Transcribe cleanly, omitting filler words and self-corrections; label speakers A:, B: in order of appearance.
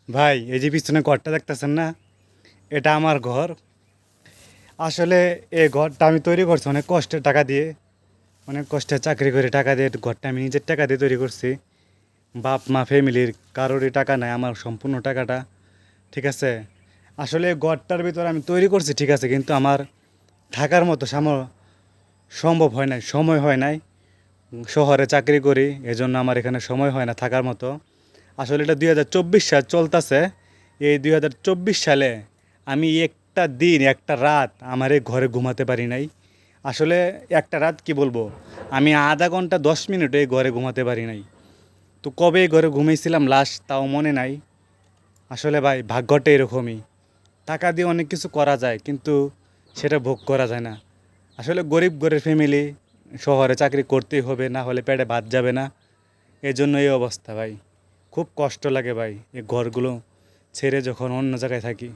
A: ভাই এই যে পিছনে ঘরটা দেখতেছেন না, এটা আমার ঘর। আসলে এই ঘরটা আমি তৈরি করছি অনেক কষ্টের টাকা দিয়ে, অনেক কষ্টে চাকরি করে টাকা দিয়ে ঘরটা আমি নিজের টাকা দিয়ে তৈরি করছি। বাপ মা ফ্যামিলির কারোরই টাকা নাই, আমার সম্পূর্ণ টাকাটা। ঠিক আছে, আসলে এই ঘরটার ভিতর আমি তৈরি করছি ঠিক আছে, কিন্তু আমার থাকার মতো সম্ভব হয় নাই, সময় হয় নাই। শহরে চাকরি করি, এজন্য আমার এখানে সময় হয় না থাকার মতো। আসলে এটা 2024 সাল চলতেছে। এই 2024 সালে আমি একটা দিন একটা রাত আমার এই ঘরে ঘুমাতে পারি নাই। আসলে একটা রাত কি বলবো, আমি আধা ঘন্টা 10 মিনিট এই ঘরে ঘুমাতে পারি নাই। তো কবে এই ঘরে ঘুমিয়েছিলাম লাস্ট তাও মনে নাই। আসলে ভাই ভাগ্যটা এরকমই, টাকা দিয়ে অনেক কিছু করা যায় কিন্তু সেটা ভোগ করা যায় না। আসলে গরিব ঘরের ফ্যামিলি, শহরে চাকরি করতেই হবে, না হলে পেটে ভাত যাবে না। এই জন্য এই অবস্থা ভাই। খুব কষ্ট লাগে ভাই এই ঘরগুলো ছেড়ে যখন অন্য জায়গায় থাকি।